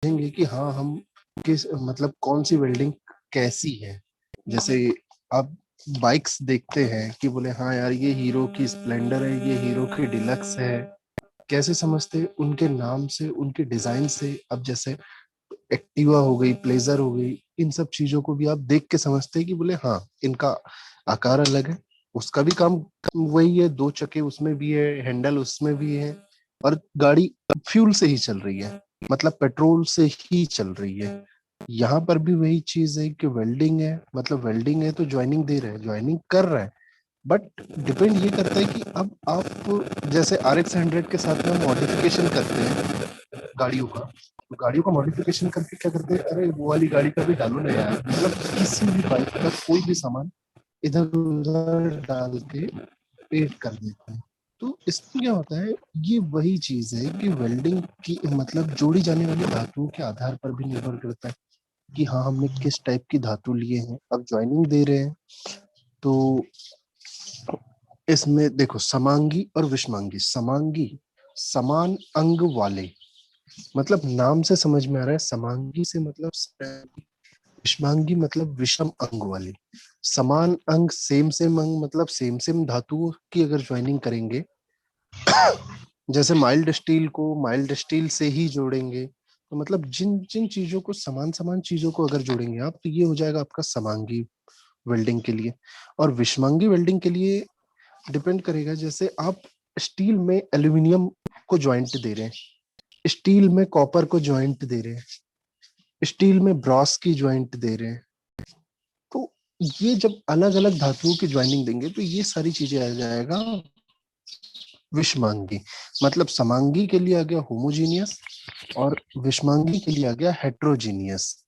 समझेंगे कि हाँ हम किस मतलब कौन सी वेल्डिंग कैसी है। जैसे आप बाइक्स देखते हैं कि बोले हाँ यार ये हीरो की स्प्लेंडर है, ये हीरो की डिलक्स है। कैसे समझते हैं? उनके नाम से, उनके डिजाइन से। अब जैसे एक्टिवा हो गई, प्लेजर हो गई, इन सब चीजों को भी आप देख के समझते हैं कि बोले हाँ इनका आकार अलग है। उसका भी काम वही है, दो चक्के उसमें भी है, हैंडल उसमें भी है, और गाड़ी फ्यूल से ही चल रही है, मतलब पेट्रोल से ही चल रही है। यहाँ पर भी वही चीज है कि वेल्डिंग है, मतलब वेल्डिंग है तो ज्वाइनिंग दे रहे हैं, ज्वाइनिंग कर रहे हैं। बट डिपेंड ये करता है कि अब आप जैसे RX 100 के साथ में मॉडिफिकेशन करते हैं गाड़ियों का, तो गाड़ियों का मॉडिफिकेशन करके क्या करते हैं, अरे वो वाली गाड़ी का भी डालो ना यार, मतलब किसी भी बाइक का कोई भी सामान इधर उधर डाल के पेंट कर देते हैं। तो इसमें क्या होता है, ये वही चीज है कि वेल्डिंग की मतलब जोड़ी जाने वाली धातुओं के आधार पर भी निर्भर करता है कि हाँ हमने किस टाइप की धातु लिए हैं, अब ज्वाइनिंग दे रहे हैं। तो इसमें देखो समांगी और विषमांगी। समांगी समान अंग वाले, मतलब नाम से समझ में आ रहा है, समांगी से मतलब विषमांगी मतलब विषम अंग वाले। समान अंग सेम सेम अंग मतलब सेम सेम धातुओं की अगर ज्वाइनिंग करेंगे, जैसे माइल्ड स्टील को माइल्ड स्टील से ही जोड़ेंगे, तो मतलब जिन जिन चीजों को समान समान चीजों को अगर जोड़ेंगे आप, तो ये हो जाएगा आपका समांगी वेल्डिंग के लिए। और विषमांगी वेल्डिंग के लिए डिपेंड करेगा, जैसे आप स्टील में एल्यूमिनियम को ज्वाइंट दे रहे हैं, स्टील में कॉपर को ज्वाइंट दे रहे हैं, स्टील में ब्रॉस की ज्वाइंट दे रहे हैं। तो ये जब अलग अलग धातुओं की ज्वाइनिंग देंगे तो ये सारी चीजें आ जाएगा विषमांगी। मतलब समांगी के लिए आ गया होमोजीनियस, और विषमांगी के लिए आ गया हेट्रोजीनियस।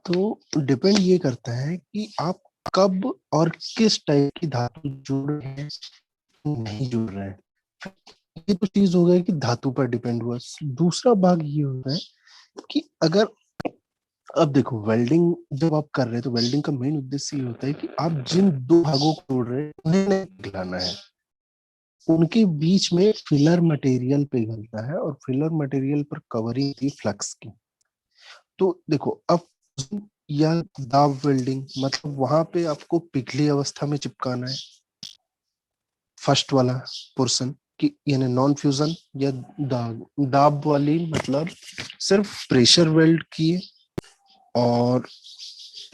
तो डिपेंड ये करता है कि आप कब और किस टाइप की धातु जोड़ रहे हैं, नहीं जुड़ रहे हैं। ये तो चीज हो गई कि धातु पर डिपेंड हुआ। दूसरा भाग ये होता है कि अगर, अब देखो वेल्डिंग जब आप कर रहे हैं तो वेल्डिंग का मेन उद्देश्य ये होता है कि आप जिन दो भागों को जोड़ रहे हैं उन्हें नहीं पिघलाना है, उनके बीच में फिलर मटेरियल पिघलता है, और फिलर मटेरियल पर कवरिंग थी फ्लक्स की। तो देखो अब, या दाब वेल्डिंग मतलब वहां पे आपको पिघली अवस्था में चिपकाना है फर्स्ट वाला पोर्शन की, यानी नॉन फ्यूजन या दाब। दाब वाली मतलब सिर्फ प्रेशर वेल्ड किए, और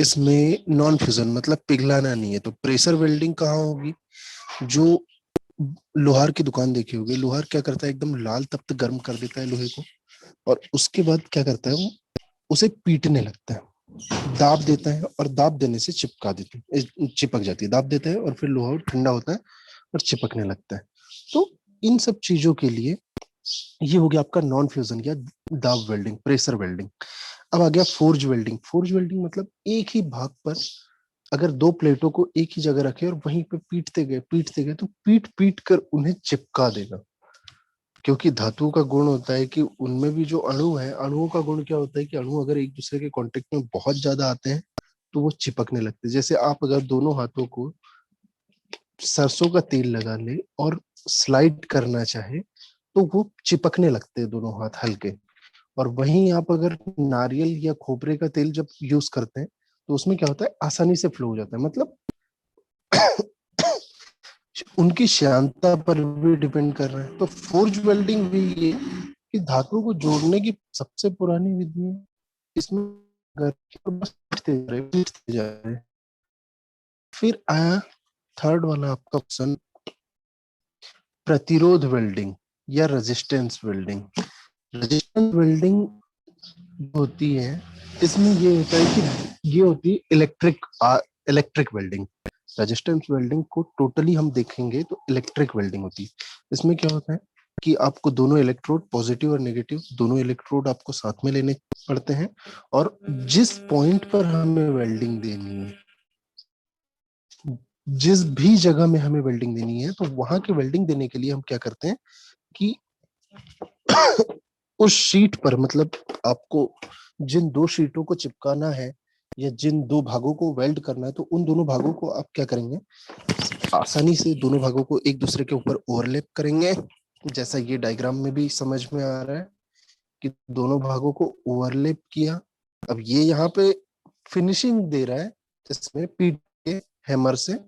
इसमें नॉन फ्यूजन मतलब पिघलाना नहीं है। तो प्रेशर वेल्डिंग कहाँ होगी? जो लोहार की दुकान देखी होगी, लोहार क्या करता है, एकदम लाल तप्त गर्म कर देता है लोहे को, और उसके बाद क्या करता है वो उसे पीटने लगता है, दाब देता है, और दाब देने से चिपका देती है, चिपक जाती है। दाब देता है और फिर लोहा ठंडा होता है और चिपकने लगता है। तो इन सब चीजों के लिए ये हो गया आपका नॉन फ्यूजन या दाब वेल्डिंग, प्रेशर वेल्डिंग। अब आ गया फोर्ज वेल्डिंग। फोर्ज वेल्डिंग मतलब एक ही भाग पर अगर दो प्लेटों को एक ही जगह रखे और वहीं पे पीटते गए तो पीट पीट कर उन्हें चिपका देगा। क्योंकि धातु का गुण होता है कि उनमें भी जो अणु है, अणुओं का गुण क्या होता है कि अणु अगर एक दूसरे के कांटेक्ट में बहुत ज्यादा आते हैं तो वो चिपकने लगते हैं। जैसे आप अगर दोनों हाथों को सरसों का तेल लगा ले और स्लाइड करना चाहे तो वो चिपकने लगते हैं दोनों हाथ हल्के। और वहीं आप अगर नारियल या खोपरे का तेल जब यूज करते हैं तो उसमें क्या होता है, आसानी से फ्लो हो जाता है। मतलब उनकी श्यानता पर भी डिपेंड कर रहा है। तो फोर्ज वेल्डिंग भी ये कि धातु को जोड़ने की सबसे पुरानी विधि है। इसमें बस पीटते जा रहे हैं। फिर आया थर्ड वाला आपका ऑप्शन, प्रतिरोध वेल्डिंग या रेजिस्टेंस वेल्डिंग। रेजिस्टेंस वेल्डिंग होती है, इसमें ये होता है कि ये होती है इलेक्ट्रिक वेल्डिंग। रेजिस्टेंस वेल्डिंग को टोटली हम देखेंगे तो इलेक्ट्रिक वेल्डिंग होती है। इसमें क्या होता है कि आपको दोनों इलेक्ट्रोड, पॉजिटिव और नेगेटिव दोनों इलेक्ट्रोड आपको साथ में लेने पड़ते हैं, और जिस पॉइंट पर हमें वेल्डिंग देनी है, जिस भी जगह में हमें वेल्डिंग देनी है, तो वहां की वेल्डिंग देने के लिए हम क्या करते हैं कि उस शीट पर, मतलब आपको जिन दो शीटों को चिपकाना है या जिन दो भागों को वेल्ड करना है, तो उन दोनों भागों को आप क्या करेंगे, आसानी से दोनों भागों को एक दूसरे के ऊपर ओवरलैप करेंगे, जैसा ये डायग्राम में भी समझ में आ रहा है कि दोनों भागों को ओवरलैप किया। अब ये यहाँ पे फिनिशिंग दे रहा है जिसमें पीट के हैमर से,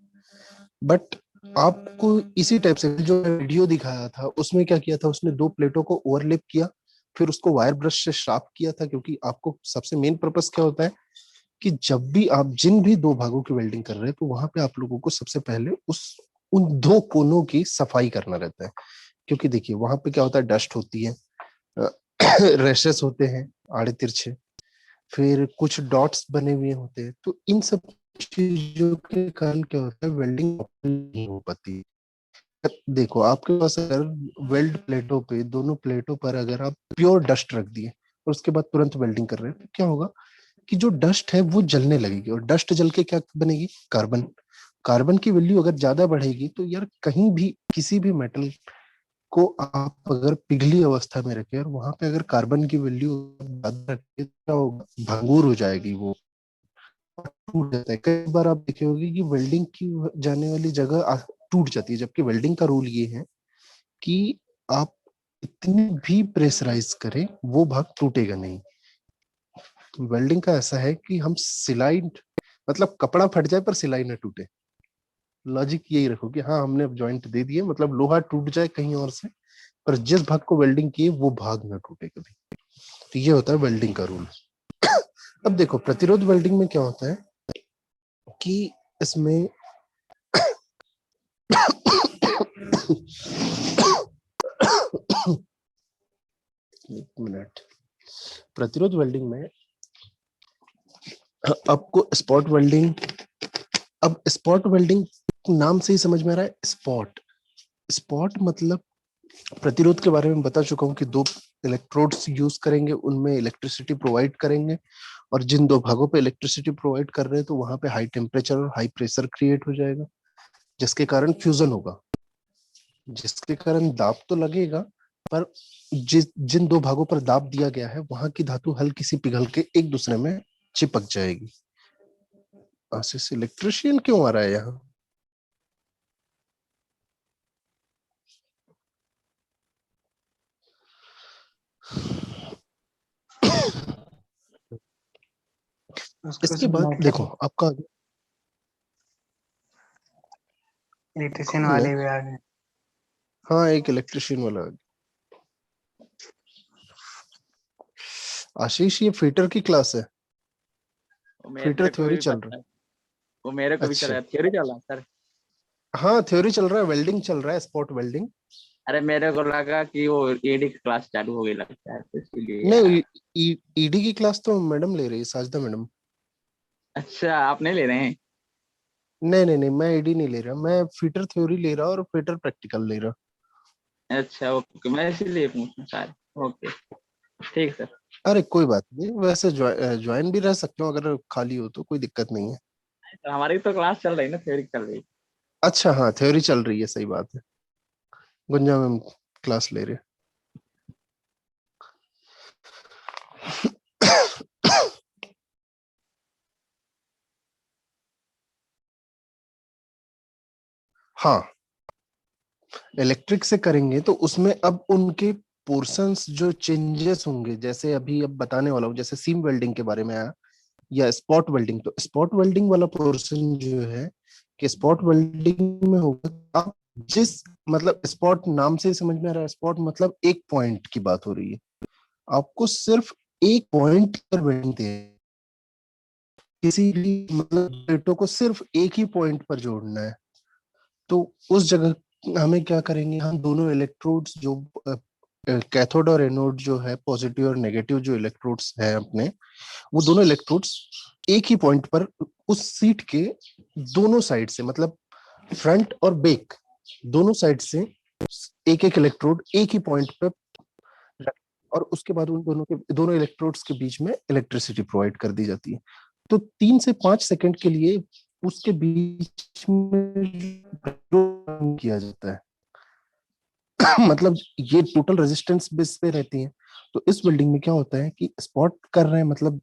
बट आपको इसी टाइप से जो वीडियो दिखाया था उसमें क्या किया था, उसने दो प्लेटों को ओवरलैप किया, फिर उसको वायर ब्रश से शार्प किया था। क्योंकि आपको सबसे मेन पर्पस क्या होता है कि जब भी आप जिन भी दो भागों की वेल्डिंग कर रहे हैं तो वहां पे आप लोगों को सबसे पहले उस उन दो कोनों की सफाई करना रहता है। क्योंकि देखिए वहां पे क्या होता है, डस्ट होती है, रैशेस होते हैं आड़े तिरछे, फिर कुछ डॉट्स बने हुए होते हैं। तो इन सब चीजों के कारण क्या होता है, वेल्डिंग नहीं हो पाती। देखो आपके पास अगर वेल्ड प्लेटों पे, दोनों प्लेटों पर अगर आप प्योर डस्ट रख दिए और उसके बाद तुरंत वेल्डिंग कर रहे हैं तो क्या होगा कि जो डस्ट है वो जलने लगेगी, और डस्ट जल के क्या बनेगी, कार्बन। कार्बन की वैल्यू अगर ज्यादा बढ़ेगी तो यार कहीं भी किसी भी मेटल को आप अगर पिघली अवस्था में रखें और वहां पे अगर कार्बन की वैल्यू ज्यादा रखें तो क्या होगा, भंगूर हो जाएगी वो, टूट जाता है। कई बार आप देखे होंगे कि वेल्डिंग की जाने वाली जगह टूट जाती है, जबकि वेल्डिंग का रूल ये है कि आप इतनी भी प्रेशराइज करें वो भाग टूटेगा नहीं। वेल्डिंग का ऐसा है कि हम सिलाई, मतलब कपड़ा फट जाए पर सिलाई ना टूटे, लॉजिक यही रखो कि हाँ हमने अब जॉइंट दे दिए, मतलब लोहा टूट जाए कहीं और से पर जिस भाग को वेल्डिंग किए वो भाग ना टूटे कभी। तो ये होता है वेल्डिंग का रूल। अब देखो प्रतिरोध वेल्डिंग में क्या होता है कि इसमें एक मिनट, प्रतिरोध वेल्डिंग में आपको स्पॉट वेल्डिंग, अब स्पॉट वेल्डिंग नाम से ही समझ में आ रहा है, स्पॉट। स्पॉट मतलब प्रतिरोध के बारे में बता चुका हूँ कि दो इलेक्ट्रोड्स यूज करेंगे, उनमें इलेक्ट्रिसिटी प्रोवाइड करेंगे, और जिन दो भागों पे इलेक्ट्रिसिटी प्रोवाइड कर रहे हैं तो वहां पे हाई टेम्परेचर और हाई प्रेशर क्रिएट हो जाएगा, जिसके कारण फ्यूजन होगा, जिसके कारण दाब तो लगेगा, पर जिन दो भागों पर दाब दिया गया है वहां की धातु हल्की सी पिघल के एक दूसरे में चिपक जाएगी। आशीष इलेक्ट्रिशियन क्यों आ रहा है यहाँ? उसको इसके सुनना बाद है देखो क्या? आपका इलेक्ट्रिशियन कौन है, वाले भी आ गए। हाँ एक इलेक्ट्रिशियन वाला आ गया। आशीष ये फीटर की क्लास है, वो फीटर मेरे को थ्योरी भी चल रहा पता है। वो मेरे को है। भी चल अच्छा, रहा है, थ्योरी चल रहा है सर। हाँ थ्योरी चल रहा है, वेल्डिंग चल रहा है, स्पॉट वेल्डिंग। अरे मेरे को लगा कि वो ईडी की क्लास चालू हो गई लगता है, तो इसलिए यार। नहीं, ईडी की क्लास तो मैडम ले रही है, साजदा मैडम। अच्छा, आप नहीं ले रहे हैं? नहीं नहीं नहीं, मैं ईडी नहीं ले रहा, मैं फीटर थ्योरी ले रहा और फीटर प्रैक्टिकल ले रहा। अच्छा ओके, मैं इसीलिए पूछूं सर। ओके, ठीक सर। अरे कोई बात नहीं, वैसे ज्वाइन भी रह सकते हो अगर खाली हो तो, कोई दिक्कत नहीं है। तो हमारी तो क्लास चल रही है ना, थ्योरी चल रही है। अच्छा हाँ थ्योरी चल रही है, सही बात है, गुंजा मैम क्लास ले रहे हैं। हाँ इलेक्ट्रिक से करेंगे तो उसमें अब उनके पोर्शंस जो चेंजेस होंगे, जैसे अभी अब बताने वाला हूँ, जैसे सीम वेल्डिंग के बारे में आया या स्पॉट वेल्डिंग, तो स्पॉट वेल्डिंग वाला पोर्शन जो है कि स्पॉट वेल्डिंग में होगा, आप जिस, मतलब स्पॉट नाम से ही समझ में आ रहा है, स्पॉट मतलब एक पॉइंट की बात हो रही है, आपको सिर्फ एक पॉइंट पर वेल्डिंग दे, किसी भी मतलब प्लेटों को सिर्फ एक ही पॉइंट पर जोड़ना है। तो उस जगह हमें क्या करेंगे, हम दोनों इलेक्ट्रोड्स जो कैथोड और एनोड जो है, पॉजिटिव और नेगेटिव जो इलेक्ट्रोड्स है अपने, वो दोनों इलेक्ट्रोड्स एक ही पॉइंट पर उस सीट के दोनों साइड से, मतलब फ्रंट और बैक दोनों साइड से एक एक इलेक्ट्रोड एक ही पॉइंट पे रख, और उसके बाद उन दोनों इलेक्ट्रोड्स के बीच में इलेक्ट्रिसिटी प्रोवाइड कर दी जाती है। तो 3 से 5 सेकंड के लिए उसके बीच में किया जाता है। मतलब ये टोटल रेजिस्टेंस बेस पे रहती है। तो इस वेल्डिंग में क्या होता है कि स्पॉट कर रहे हैं, मतलब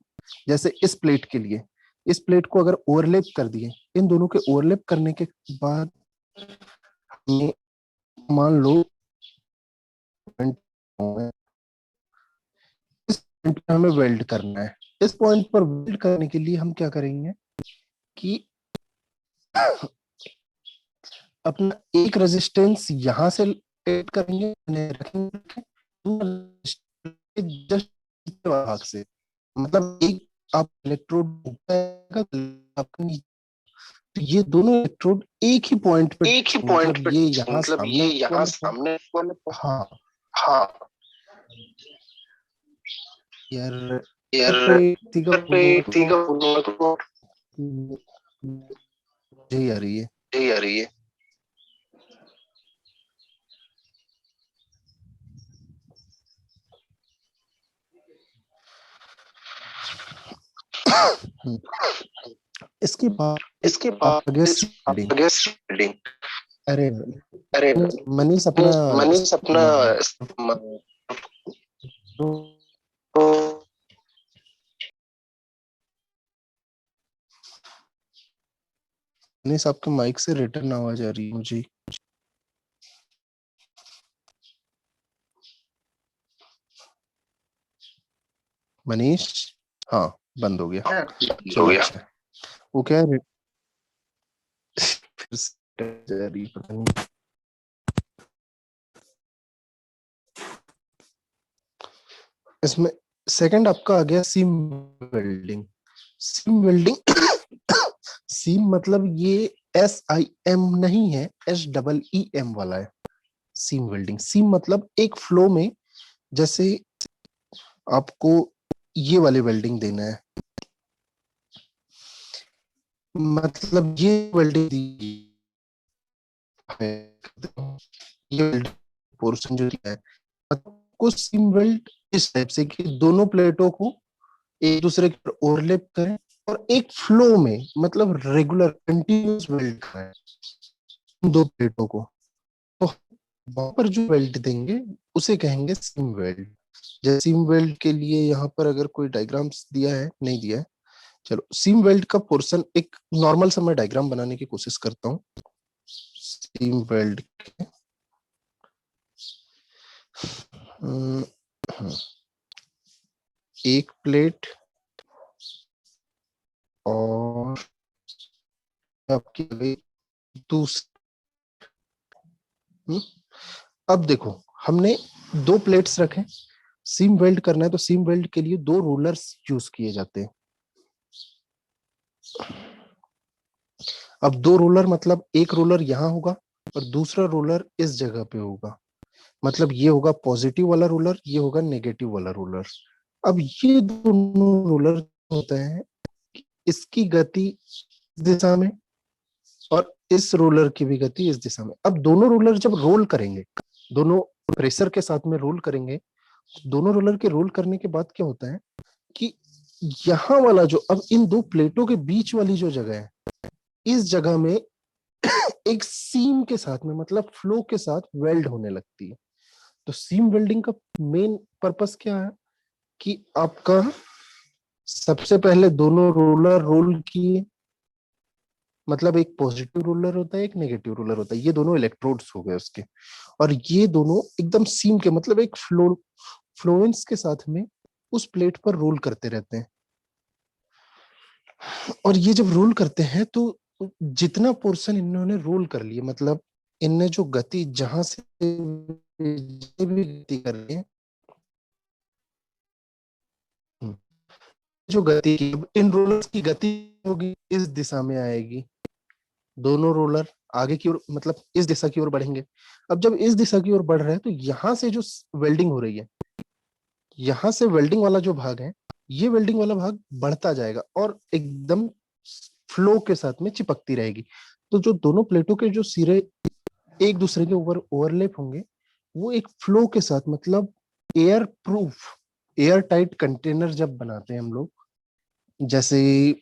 जैसे इस प्लेट के लिए, इस प्लेट को अगर ओवरलैप कर दिए, इन दोनों के ओवरलैप करने के बाद हमें मान लो पॉइंट पे हमें वेल्ड करना है। इस पॉइंट पर वेल्ड करने के लिए हम क्या करेंगे कि अपना एक रेजिस्टेंस यहां से ऐड करेंगे, रखेंगे जस्ट भाग से, मतलब एक आप इलेक्ट्रोड आपका, तो ये दोनों इलेक्ट्रोड एक ही पॉइंट पे, एक ही पॉइंट मतलब पे, ये यहाँ मतलब ये सामने यहाँ सामने वाले, हाँ हाँ यार यार पे पे तीगा तो यही आ रही है। यही आ रही है। इसके बाद इसके बाद आगे बिल्डिंग, अरे अरे मनीष अपना मनीष अपना तो मनीष आपके माइक से रिटर्न आवाज आ रही है मुझे। मनीष हाँ बंद हो गया, चलो अच्छा। वो क्या है फिर से जा रही है, पता नहीं। इसमें सेकंड आपका आ गया seam welding. Seam welding seam मतलब ये SIM नहीं है, SEEM वाला है सीम वेल्डिंग। सीम मतलब एक फ्लो में, जैसे आपको ये वाली वेल्डिंग देना है, मतलब ये वेल्डिंग दी है, ये वेल्डिंग पोर्शन जो दिया है, आपको सीम वेल्ड इस टाइप से कि दोनों प्लेटों को एक दूसरे के ओवरलैप करें और एक फ्लो में, मतलब रेगुलर कंटिन्यूस वेल्ड करें दो प्लेटों को। तो वहां पर जो वेल्ड देंगे उसे कहेंगे सीम वेल्ड। जैसे सीम वेल्ड के लिए यहाँ पर अगर कोई डायग्राम्स दिया है, नहीं दिया है, चलो सीम वेल्ड का पोर्शन एक नॉर्मल सा मैं डायग्राम बनाने की कोशिश करता हूँ। सीम वेल्ड के एक प्लेट और आपकी दूसरी, अब देखो हमने दो प्लेट्स रखे, सीम वेल्ड करना है तो सीम वेल्ड के लिए दो रोलर्स यूज किए जाते हैं। अब दो रोलर मतलब एक रोलर यहाँ होगा और दूसरा रोलर इस जगह पे होगा, मतलब ये होगा पॉजिटिव वाला रोलर, ये होगा नेगेटिव वाला रोलर। अब ये दोनों रोलर होते हैं, इसकी गति इस दिशा में और इस रोलर की भी गति इस दिशा में। अब दोनों रोलर जब रोल करेंगे, दोनों प्रेशर के साथ में रोल करेंगे, दोनों रोलर के रोल करने के बाद क्या होता है कि यहाँ वाला जो, अब इन दो प्लेटों के बीच वाली जो जगह है, इस जगह में एक सीम के साथ में, मतलब फ्लो के साथ वेल्ड होने लगती है। तो सीम वेल्डिंग का मेन पर्पस क्या है कि आपका सबसे पहले दोनों रोलर रोल किए, मतलब एक पॉजिटिव रोलर होता है एक नेगेटिव रोलर होता है, ये दोनों इलेक्ट्रोड्स हो गए उसके, और ये दोनों एकदम सीम के, मतलब एक फ्लोएंस के साथ में उस प्लेट पर रोल करते रहते हैं। और ये जब रोल करते हैं तो जितना पोर्शन इन्होंने रोल कर लिया, मतलब इनने जो गति जहां से भी गति कर रही है, जो गति की इन रोलर्स की गति होगी इस दिशा में आएगी, दोनों रोलर आगे की ओर, मतलब इस दिशा की ओर बढ़ेंगे। अब जब इस दिशा की ओर बढ़ रहे हैं तो यहाँ से जो वेल्डिंग हो रही है, यहाँ से वेल्डिंग वाला जो भाग है, ये वेल्डिंग वाला भाग बढ़ता जाएगा और एकदम फ्लो के साथ में चिपकती रहेगी। तो जो दोनों प्लेटों के जो सिरे एक दूसरे के ऊपर ओवरलैप होंगे, वो एक फ्लो के साथ, मतलब air proof, air tight container जब बनाते हैं हम लोग, जैसे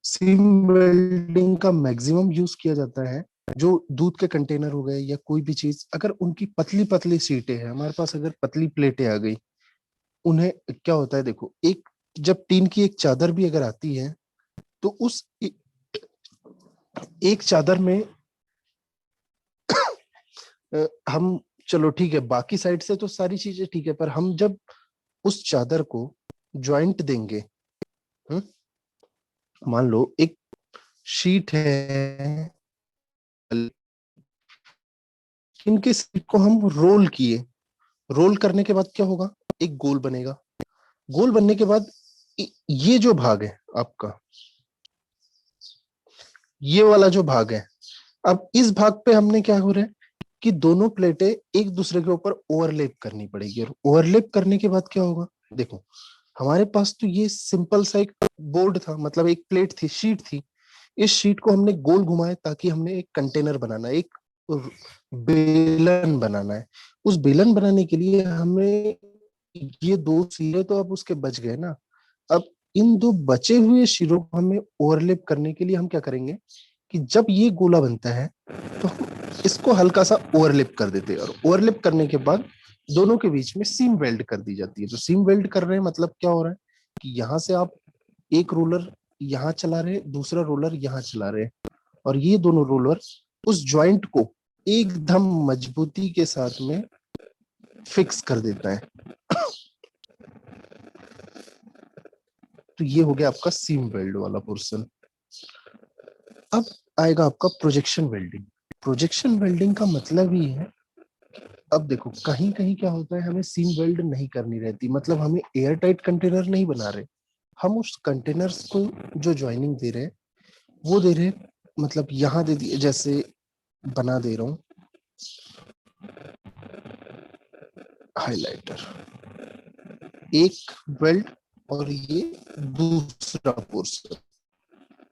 सीम वेल्डिंग का मैक्सिमम यूज किया जाता है, जो दूध के कंटेनर हो गए या कोई भी चीज, अगर उनकी पतली पतली सीटें हैं हमारे पास, अगर पतली प्लेटें आ गई, उन्हें क्या होता है, देखो एक जब टीन की एक चादर भी अगर आती है तो उस एक चादर में हम, चलो ठीक है बाकी साइड से तो सारी चीजें ठीक है, पर हम जब उस चादर को ज्वाइंट देंगे, मान लो एक शीट है, इनके शीट को हम रोल किए, रोल करने के बाद क्या होगा, एक गोल बनेगा। गोल बनने के बाद ये जो भाग है आपका, ये वाला जो भाग है, अब इस भाग पे हमने क्या हो रहा है कि दोनों प्लेटें एक दूसरे के ऊपर ओवरलैप करनी पड़ेगी, और ओवरलैप करने के बाद क्या होगा, देखो हमारे पास तो ये सिंपल सा एक बोर्ड था, मतलब एक प्लेट थी, शीट थी। इस शीट को हमने गोल घुमाया ताकि हमने एक कंटेनर बनाना है, एक बेलन बनाना है। उस बेलन बनाने के लिए हमें ये दो सिरे तो अब उसके बच गए ना। अब इन दो बचे हुए शिरों को हमें ओवरलैप करने के लिए हम क्या करेंगे कि जब ये गोला बनता है तो हम इसको हल्का सा ओवरलैप कर देते हैं, और ओवरलैप करने के बाद दोनों के बीच में सीम वेल्ड कर दी जाती है। तो सीम वेल्ड कर रहे हैं मतलब क्या हो रहा है कि यहाँ से आप एक रोलर यहाँ चला रहे, दूसरा रोलर यहाँ चला रहे, और ये दोनों रोलर उस ज्वाइंट को एकदम मजबूती के साथ में फिक्स कर देता है। तो ये हो गया आपका सीम वेल्ड वाला पोर्शन। अब आएगा आपका प्रोजेक्शन वेल्डिंग। प्रोजेक्शन वेल्डिंग का मतलब ही है, अब देखो कहीं कहीं क्या होता है, हमें सीम वेल्ड नहीं करनी रहती, मतलब हमें एयर टाइट कंटेनर नहीं बना रहे, हम उस कंटेनर्स को जो ज्वाइनिंग दे रहे हैं वो दे रहे हैं, मतलब यहां दे दिए, जैसे बना दे रहा हूं हाइलाइटर, एक वेल्ड और ये दूसरा पोर्शन।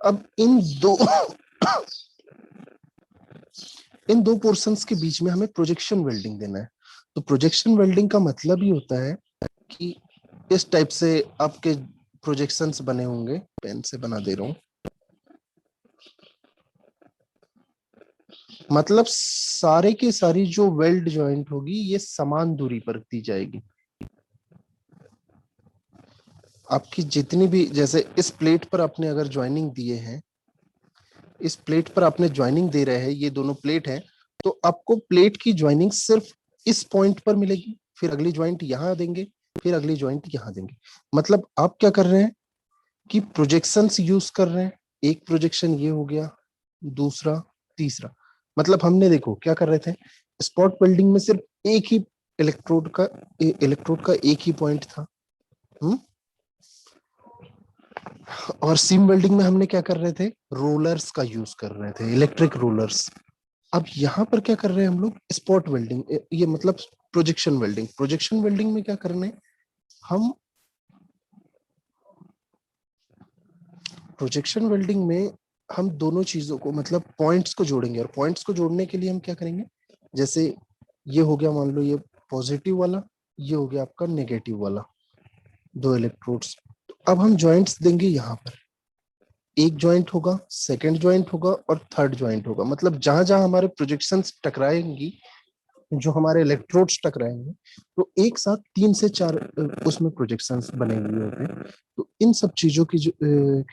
अब इन दो पोर्शंस के बीच में हमें प्रोजेक्शन वेल्डिंग देना है। तो प्रोजेक्शन वेल्डिंग का मतलब ही होता है कि इस टाइप से आपके प्रोजेक्शंस बने होंगे, पेन से बना दे रहा हूं, मतलब सारे के सारी जो वेल्ड जॉइंट होगी ये समान दूरी पर दी जाएगी। आपकी जितनी भी, जैसे इस प्लेट पर आपने अगर ज्वाइनिंग दिए हैं, इस प्लेट पर आपने ज्वाइनिंग दे रहे हैं, ये दोनों प्लेट है, तो आपको प्लेट की ज्वाइनिंग सिर्फ इस पॉइंट पर मिलेगी, फिर अगली ज्वाइंट यहां देंगे, फिर अगली ज्वाइंट यहां देंगे। मतलब आप क्या कर रहे हैं कि प्रोजेक्शंस यूज कर रहे हैं। एक प्रोजेक्शन ये हो गया, दूसरा, तीसरा। मतलब हमने देखो क्या कर रहे थे, स्पॉट वेल्डिंग में सिर्फ एक ही इलेक्ट्रोड का एक ही पॉइंट था। और सीम वेल्डिंग में हमने क्या कर रहे थे, रोलर्स का यूज कर रहे थे, इलेक्ट्रिक रोलर्स। अब यहाँ पर क्या कर रहे हैं हम लोग, स्पॉट वेल्डिंग, ये मतलब प्रोजेक्शन वेल्डिंग। प्रोजेक्शन वेल्डिंग में क्या करना है, हम प्रोजेक्शन वेल्डिंग में हम दोनों चीजों को, मतलब पॉइंट्स को जोड़ेंगे, और पॉइंट्स को जोड़ने के लिए हम क्या करेंगे, जैसे ये हो गया मान लो ये पॉजिटिव वाला, ये हो गया आपका नेगेटिव वाला, दो इलेक्ट्रोड्स। तो अब हम ज्वाइंट्स देंगे यहाँ पर, एक ज्वाइंट होगा, सेकंड ज्वाइंट होगा और थर्ड ज्वाइंट होगा। मतलब जहां जहां हमारे प्रोजेक्शंस टकराएंगी, जो हमारे इलेक्ट्रोड्स टकराएंगे, तो एक साथ 3 से 4 उसमें प्रोजेक्शंस बने हुए होते हैं। तो इन सब चीजों की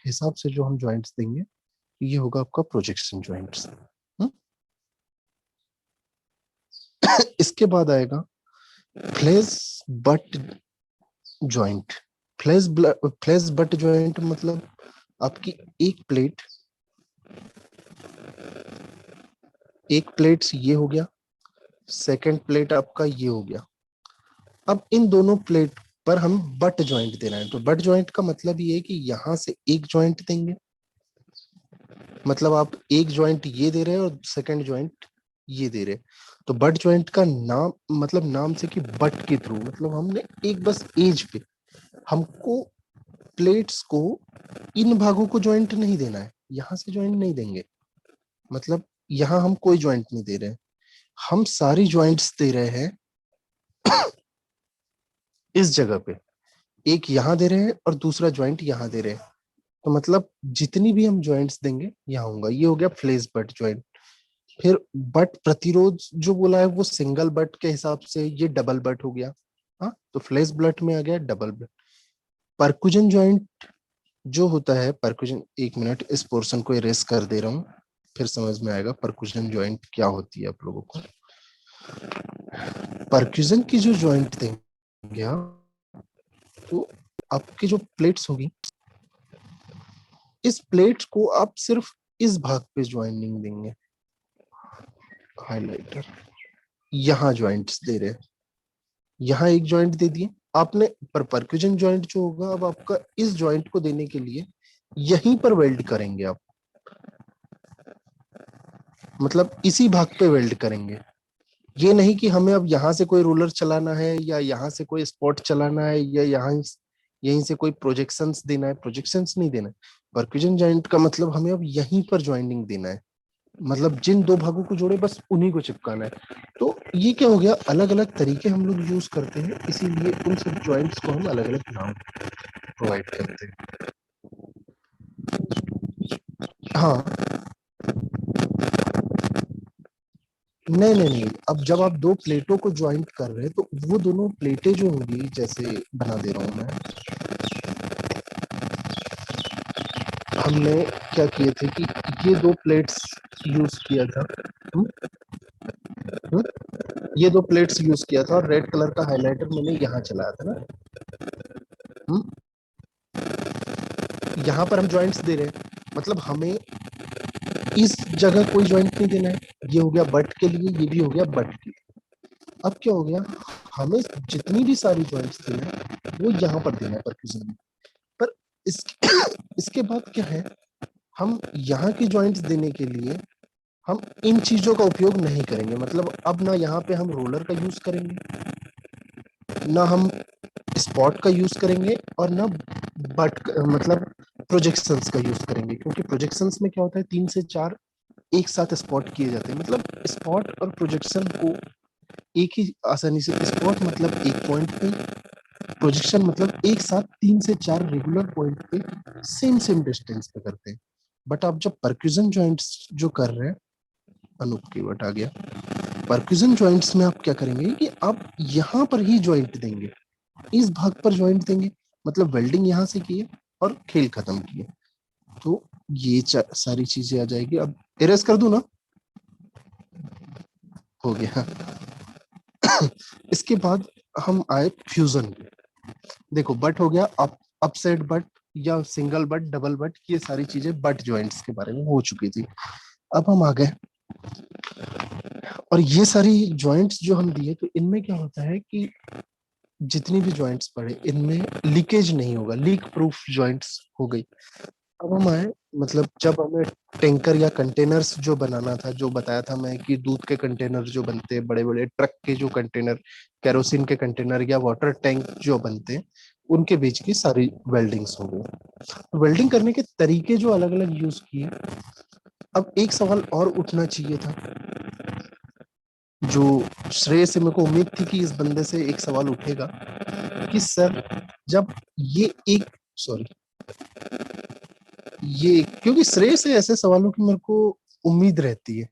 हिसाब से जो हम ज्वाइंट्स देंगे, ये होगा आपका प्रोजेक्शन ज्वाइंट्स। इसके बाद आएगा flange butt joint. Flange butt joint मतलब आपकी एक प्लेट ये हो गया, सेकंड प्लेट आपका ये हो गया। अब इन दोनों प्लेट पर हम बट ज्वाइंट दे रहे हैं। तो बट ज्वाइंट का मतलब ये है कि यहां से एक ज्वाइंट देंगे, मतलब आप एक ज्वाइंट ये दे रहे हैं और सेकंड ज्वाइंट ये दे रहे हैं। तो बट ज्वाइंट का नाम, मतलब नाम से कि बट के थ्रू, मतलब हमने एक बस एज पे, हमको प्लेट्स को इन भागों को ज्वाइंट नहीं देना है, यहां से ज्वाइंट नहीं देंगे, मतलब यहां हम कोई ज्वाइंट नहीं दे रहे हैं, हम सारी ज्वाइंट्स दे रहे हैं इस जगह पे। एक यहां दे रहे हैं और दूसरा ज्वाइंट यहां दे रहे हैं, तो मतलब जितनी भी हम ज्वाइंट्स देंगे यहाँ होगा। ये हो गया फ्लेज बट ज्वाइंट। फिर बट प्रतिरोध जो बोला है वो सिंगल बट के हिसाब से ये डबल बट हो गया। हाँ, तो फ्लेज बट में आ गया डबल बट। परकुजन ज्वाइंट जो होता है, परकुजन, एक मिनट इस पोर्शन को इरेज कर दे रहा हूँ, फिर समझ में आएगा परकुजन ज्वाइंट क्या होती है आप लोगों को। परक्यूजन की जो ज्वाइंट देंगे आप, तो आपकी जो प्लेट्स होगी, इस प्लेट्स को आप सिर्फ इस भाग पे ज्वाइनिंग देंगे, हाइलाइटर यहाँ ज्वाइंट्स दे रहे हैं, यहाँ एक ज्वाइंट दे दिए आपने, पर परक्यूजन ज्वाइंट जो होगा अब आपका इस ज्वाइंट को देने के लिए यहीं पर वेल्ड करेंगे आप, मतलब इसी भाग पे वेल्ड करेंगे। ये नहीं कि हमें अब यहाँ से कोई रोलर चलाना है या यहाँ से कोई स्पॉट चलाना है या यहाँ यहीं से कोई प्रोजेक्शंस देना है, प्रोजेक्शंस नहीं देना है। परक्यूजन जॉइंट का मतलब हमें अब यहीं पर ज्वाइनिंग देना है, मतलब जिन दो भागों को जोड़े बस उन्हीं को चिपकाना है। तो ये क्या हो गया, अलग अलग तरीके हम लोग यूज करते हैं, इसीलिए उन सब ज्वाइंट्स को हम अलग अलग नाम प्रोवाइड करते हैं। हाँ, नहीं नहीं नहीं, अब जब आप दो प्लेटों को ज्वाइंट कर रहे हैं तो वो दोनों प्लेटें जो होंगी, जैसे बना दे रहा हूं मैं, हमने क्या किए थे कि ये दो प्लेट्स यूज किया था, हुँ? हुँ? ये दो प्लेट्स यूज किया था और रेड कलर का हाइलाइटर मैंने यहाँ चलाया था ना, यहाँ पर हम ज्वाइंट्स दे रहे हैं, मतलब हमें इस जगह कोई ज्वाइंट नहीं देना है, ये हो गया बट के लिए, ये भी हो गया बट के लिए। अब क्या हो गया, हमें जितनी भी सारी ज्वाइंट्स देना है वो यहाँ पर देना है परक्यूजन में, पर इसके बाद क्या है, हम यहाँ की ज्वाइंट्स देने के लिए हम इन चीजों का उपयोग नहीं करेंगे, मतलब अब ना यहाँ पे हम रोलर का यूज करेंगे, ना हम स्पॉट का यूज करेंगे और ना बट मतलब प्रोजेक्शंस का यूज करेंगे, क्योंकि प्रोजेक्शंस में क्या होता है 3 से 4 एक साथ स्पॉट किए जाते हैं, मतलब स्पॉट और प्रोजेक्शन को एक ही आसानी से, स्पॉट मतलब एक पॉइंट पे, प्रोजेक्शन मतलब एक साथ 3 से 4 रेगुलर पॉइंट पे सेम सेम डिस्टेंस पे करते हैं। बट आप जब परक्यूजन जॉइंट्स जो कर रहे हैं, अनूप कीवर्ड आ गया, परक्यूजन जॉइंट्स में आप क्या करेंगे कि आप यहाँ पर ही ज्वाइंट देंगे, इस भाग पर ज्वाइंट देंगे, मतलब वेल्डिंग यहाँ से किए और खेल खत्म किए। तो ये सारी चीजें आ जाएगी। अब इरेज कर दूं ना, हो गया। इसके बाद हम आए फ्यूजन। देखो बट हो गया, अपसेट बट या सिंगल बट, डबल बट, ये सारी चीजें बट जॉइंट्स के बारे में हो चुकी थी। अब हम आ गए और ये सारी जॉइंट्स जो हम दिए, तो इनमें क्या होता है कि जितनी भी जॉइंट्स पड़े इनमें लीकेज नहीं होगा, लीक प्रूफ जॉइंट्स हो गई। अब हम आए, मतलब जब हमें टैंकर या कंटेनर्स जो बनाना था, जो बताया था मैं कि दूध के कंटेनर जो बनते हैं, बड़े बड़े ट्रक के जो कंटेनर, केरोसिन के कंटेनर या वाटर टैंक जो बनते हैं, उनके बीच की सारी वेल्डिंग्स हो गई। वेल्डिंग करने के तरीके जो अलग अलग यूज किए। अब एक सवाल और उठना चाहिए था, जो श्रेय से मेरे को उम्मीद थी कि इस बंदे से एक सवाल उठेगा कि सर जब ये एक, सॉरी, ये क्योंकि श्रेय से ऐसे सवालों की मेरे को उम्मीद रहती है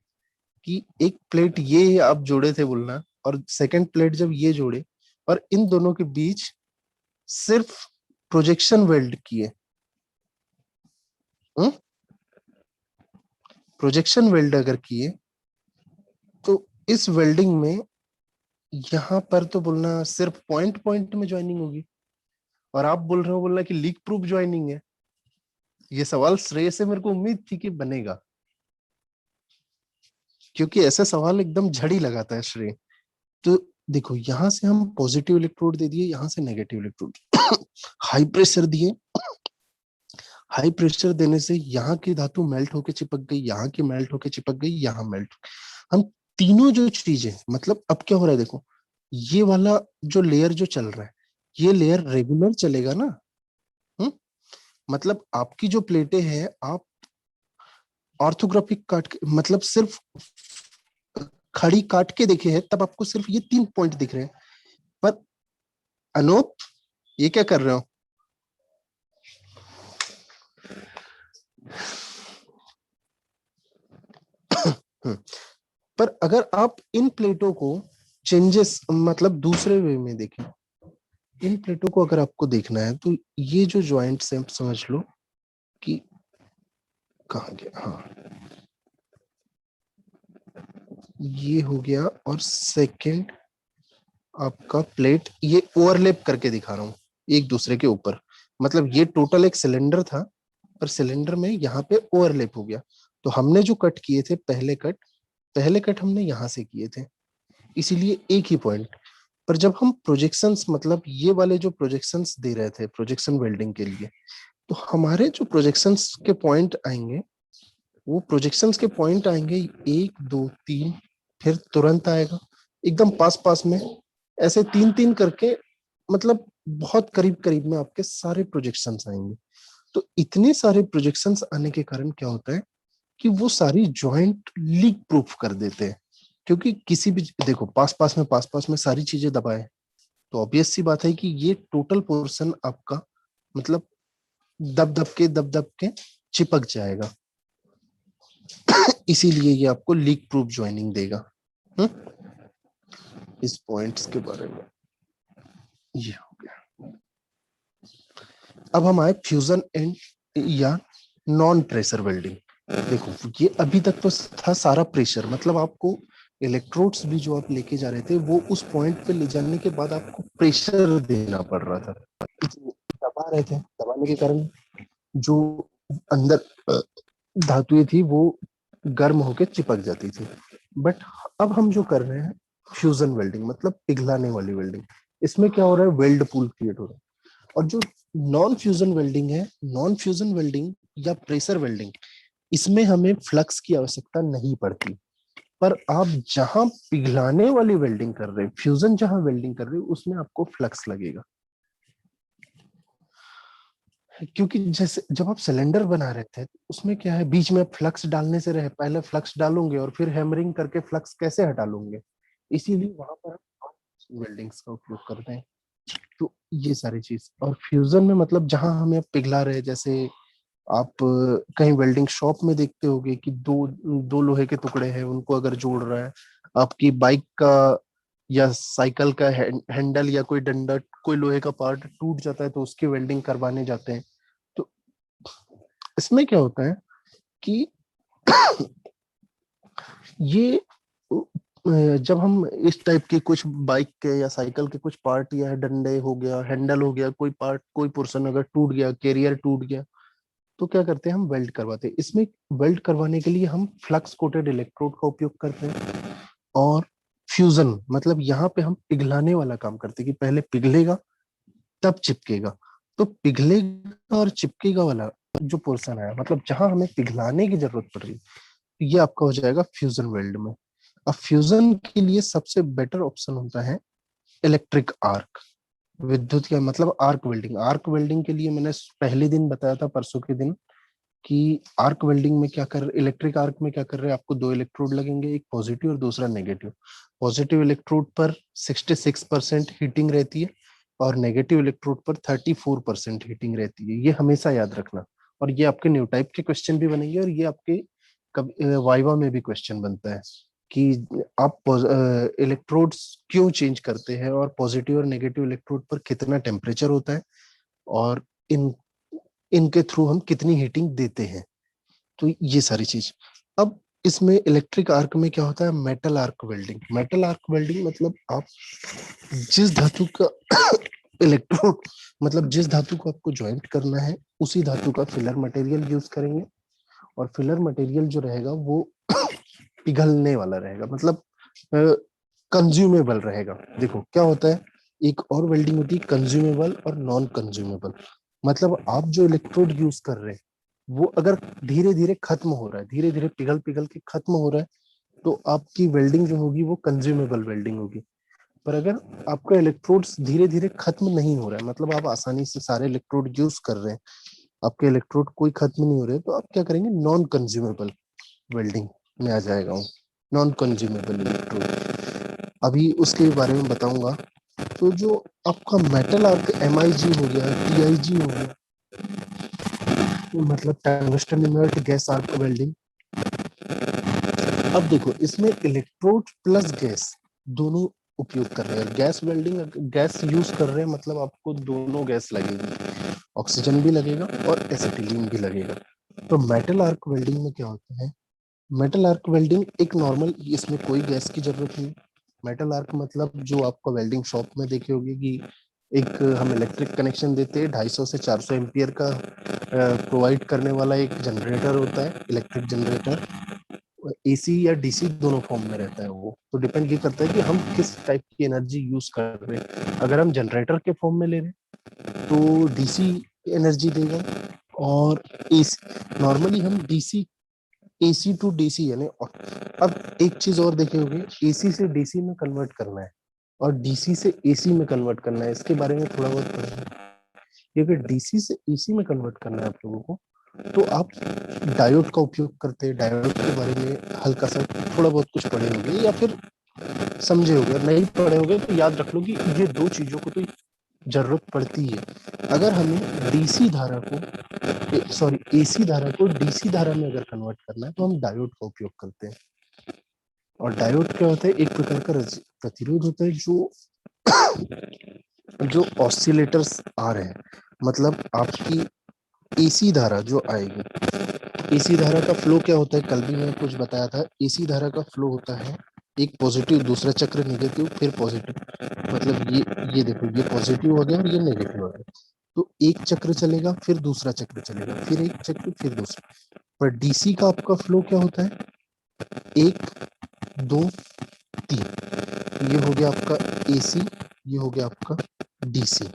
कि एक प्लेट ये आप जोड़े थे बोलना, और सेकंड प्लेट जब ये जोड़े और इन दोनों के बीच सिर्फ प्रोजेक्शन वेल्ड किए, प्रोजेक्शन वेल्ड अगर किए तो इस वेल्डिंग में यहाँ पर तो बोलना सिर्फ पॉइंट पॉइंट में ज्वाइनिंग होगी, और आप बोल रहे हो बोलना कि लीक प्रूफ ज्वाइनिंग है। ये सवाल श्रेय से मेरे को उम्मीद थी कि बनेगा, क्योंकि ऐसा सवाल एकदम झड़ी लगाता है श्रेय। तो देखो यहां से हम पॉजिटिव इलेक्ट्रोड दे दिए, यहां से नेगेटिव इलेक्ट्रोड, हाई प्रेशर दिए, हाई प्रेशर देने से यहाँ की धातु मेल्ट होके चिपक गई, यहाँ की मेल्ट होके चिपक गई, यहाँ मेल्ट। हम तीनों जो चीजें, मतलब अब क्या हो रहा है देखो, ये वाला जो लेयर जो चल रहा है, ये लेयर रेगुलर चलेगा ना, मतलब आपकी जो प्लेटें हैं, आप ऑर्थोग्राफिक काट के, मतलब सिर्फ खड़ी काट के देखे हैं तब आपको सिर्फ ये 3 पॉइंट दिख रहे हैं। पर अनूप ये क्या कर रहे हो? पर अगर आप इन प्लेटों को चेंजेस, मतलब दूसरे वे में देखें, इन प्लेटों को अगर आपको देखना है तो ये जो ज्वाइंट्स हैं समझ लो कि कहाँ गया, हाँ ये हो गया, और सेकंड आपका प्लेट, ये ओवरलैप करके दिखा रहा हूँ एक दूसरे के ऊपर, मतलब ये टोटल एक सिलेंडर था, पर सिलेंडर में यहाँ पे ओवरलैप हो गया। तो हमने जो कट किए थे पहले कट हमने यहाँ से किए थे, इसीलिए एक ही पॉइंट। पर जब हम प्रोजेक्शंस, मतलब ये वाले जो प्रोजेक्शंस दे रहे थे प्रोजेक्शन वेल्डिंग के लिए, तो हमारे जो प्रोजेक्शंस के पॉइंट आएंगे, वो प्रोजेक्शंस के पॉइंट आएंगे 1 2 3, फिर तुरंत आएगा एकदम पास पास में, ऐसे 3 3 करके, मतलब बहुत करीब करीब में आपके सारे प्रोजेक्शंस आएंगे। तो इतने सारे प्रोजेक्शंस आने के कारण क्या होता है कि वो सारी जॉइंट लीक प्रूफ कर देते हैं। क्योंकि किसी भी, देखो पास पास में सारी चीजें दबाए, तो ऑब्वियस सी बात है कि ये टोटल पोर्शन आपका, मतलब दब दब के चिपक जाएगा। इसीलिए ये आपको लीक प्रूफ ज्वाइनिंग देगा। इस पॉइंट्स के बारे में ये हो गया। अब हम आए फ्यूजन एंड या नॉन प्रेशर वेल्डिंग। देखो ये अभी तक तो था सारा प्रेशर, मतलब आपको इलेक्ट्रोड्स भी जो आप लेके जा रहे थे वो उस पॉइंट पे ले जाने के बाद आपको प्रेशर देना पड़ रहा था, दबा रहे थे, दबाने के कारण जो अंदर धातुएं थी वो गर्म होकर चिपक जाती थी। बट अब हम जो कर रहे हैं फ्यूजन वेल्डिंग, मतलब पिघलाने वाली वेल्डिंग, इसमें क्या हो रहा है, वेल्ड पूल क्रिएट हो रहा है। और जो नॉन फ्यूजन वेल्डिंग है, नॉन फ्यूजन वेल्डिंग या प्रेशर वेल्डिंग, इसमें हमें फ्लक्स की आवश्यकता नहीं पड़ती। पर आप जहां पिघलाने वाली वेल्डिंग कर रहे हैं, फ्यूजन जहां वेल्डिंग कर रहे हो, उसमें आपको फ्लक्स लगेगा। क्योंकि जैसे जब आप सिलेंडर बना रहे थे, उसमें क्या है, बीच में फ्लक्स डालने से रहे, पहले फ्लक्स डालोगे और फिर हैमरिंग करके फ्लक्स कैसे हटा लोगे, इसीलिए वहां पर हम वेल्डिंग्स का उपयोग करते हैं। तो ये सारी चीज, और फ्यूजन में मतलब जहां हमें पिघला रहे, जैसे आप कहीं वेल्डिंग शॉप में देखते होगे कि दो दो लोहे के टुकड़े हैं, उनको अगर जोड़ रहा है, आपकी बाइक का या साइकिल का हैंडल या कोई डंडा, कोई लोहे का पार्ट टूट जाता है तो उसकी वेल्डिंग करवाने जाते हैं। तो इसमें क्या होता है कि ये जब हम इस टाइप के कुछ बाइक के या साइकिल के कुछ पार्ट या डंडे हो गया, हैंडल हो गया, कोई पार्ट कोई पोर्शन अगर टूट गया, कैरियर टूट गया, तो क्या करते हैं, हम वेल्ड करवाते हैं। इसमें वेल्ड करवाने के लिए हम फ्लक्स कोटेड इलेक्ट्रोड का उपयोग करते हैं। और फ्यूजन मतलब यहाँ पे हम पिघलाने वाला काम करते हैं कि पहले पिघलेगा तब चिपकेगा। तो पिघलेगा और चिपकेगा वाला जो पोर्शन है, मतलब जहां हमें पिघलाने की जरूरत पड़ रही है, ये आपका हो जाएगा फ्यूजन वेल्ड में। अब फ्यूजन के लिए सबसे बेटर ऑप्शन होता है इलेक्ट्रिक आर्क, विद्युत का मतलब आर्क वेल्डिंग। आर्क वेल्डिंग के लिए मैंने पहले दिन बताया था, परसों के दिन, कि आर्क वेल्डिंग में क्या कर, इलेक्ट्रिक आर्क में क्या कर रहे हैं, आपको दो इलेक्ट्रोड लगेंगे, एक पॉजिटिव और दूसरा नेगेटिव। पॉजिटिव इलेक्ट्रोड पर 66% हीटिंग रहती है और नेगेटिव इलेक्ट्रोड पर 34% हीटिंग रहती है, ये हमेशा याद रखना। और ये आपके न्यू टाइप के क्वेश्चन भी बनेंगे, और ये आपके वाइवा में भी क्वेश्चन बनता है कि आप इलेक्ट्रोड्स क्यों चेंज करते हैं और पॉजिटिव और नेगेटिव इलेक्ट्रोड पर कितना टेम्परेचर होता है, और इनके थ्रू हम कितनी हीटिंग देते हैं। तो ये सारी चीज। अब इसमें इलेक्ट्रिक आर्क में क्या होता है, metal arc welding. Metal arc welding मतलब आप जिस धातु का इलेक्ट्रोड, मतलब जिस धातु को आपको ज्वाइंट करना है, उसी धातु का फिलर मटेरियल यूज करेंगे। और फिलर मटेरियल जो रहेगा वो पिघलने वाला रहेगा, मतलब कंज्यूमेबल रहेगा। देखो क्या होता है, एक और वेल्डिंग होती है कंज्यूमेबल और नॉन कंज्यूमेबल। मतलब आप जो इलेक्ट्रोड यूज कर रहे हैं वो अगर धीरे धीरे खत्म हो रहा है, धीरे धीरे पिघल पिघल के खत्म हो रहा है, तो आपकी वेल्डिंग जो होगी वो कंज्यूमेबल वेल्डिंग होगी। पर अगर आपका इलेक्ट्रोड्स धीरे धीरे खत्म नहीं हो रहा है, मतलब आप आसानी से सारे इलेक्ट्रोड यूज कर रहे हैं, आपके इलेक्ट्रोड कोई खत्म नहीं हो रहे, तो आप क्या करेंगे, नॉन कंज्यूमेबल वेल्डिंग में आ जाएगा वो, नॉन कंज्यूमेबल इलेक्ट्रोड। अभी उसके बारे में बताऊंगा। तो जो आपका मेटल आर्क MIG हो गया, TIG हो गया, मतलब tungsten inert gas arc welding. अब देखो इसमें इलेक्ट्रोड प्लस गैस दोनों उपयोग कर रहे हैं। गैस वेल्डिंग, गैस यूज कर रहे हैं मतलब आपको दोनों गैस लगेगी, ऑक्सीजन भी लगेगा और एसिटिलीन भी लगेगा। तो मेटल आर्क वेल्डिंग में क्या होता है, मेटल आर्क वेल्डिंग एक नॉर्मल, इसमें कोई गैस की जरूरत नहीं। मेटल आर्क मतलब जो आपको वेल्डिंग शॉप में देखे होगी कि एक हम इलेक्ट्रिक कनेक्शन देते हैं, 250 से 400 एम्पियर का प्रोवाइड करने वाला एक जनरेटर होता है, इलेक्ट्रिक जनरेटर। एसी या डीसी दोनों फॉर्म में रहता है वो, तो डिपेंड ये करता है कि हम किस टाइप की एनर्जी यूज कर रहे हैं। अगर हम जनरेटर के फॉर्म में ले रहे हैं तो डीसी एनर्जी देगा, और एसी नॉर्मली हम डीसी, एसी टू डीसी यानी, अब एक चीज और देखे होंगे, एसी से डीसी में कन्वर्ट करना है और डीसी से एसी में कन्वर्ट करना है, इसके बारे में थोड़ा बहुत पढ़ा है। ये अगर डीसी से एसी में कन्वर्ट करना है आप लोगों को, तो आप डायोड का उपयोग करते हैं। डायोड के बारे में हल्का सा थोड़ा बहुत कुछ पढ़े होंगे या फिर समझे होंगे, नहीं पढ़े होंगे तो याद रख लो कि ये दो चीजों को तो जरूरत पड़ती है। अगर हमें डीसी धारा को, सॉरी एसी धारा को डीसी धारा में अगर कन्वर्ट करना है तो हम डायोड का उपयोग करते हैं। और डायोड क्या होता है, एक प्रकार का प्रतिरोध होता है जो जो ऑसिलेटर्स आ रहे हैं, मतलब आपकी एसी धारा जो आएगी, एसी धारा का फ्लो क्या होता है, कल भी मैं कुछ बताया था। एसी धारा का फ्लो होता है एक पॉजिटिव, दूसरा चक्र नेगेटिव, फिर पॉजिटिव, मतलब ये देखो, ये पॉजिटिव हो गया और ये नेगेटिव हो गया, तो एक चक्र चलेगा, फिर दूसरा चक्र चलेगा, फिर एक चक्र, फिर दूसरा। पर डीसी का आपका फ्लो क्या होता है, 1 2 3, ये हो गया आपका एसी, ये हो गया आपका डीसी।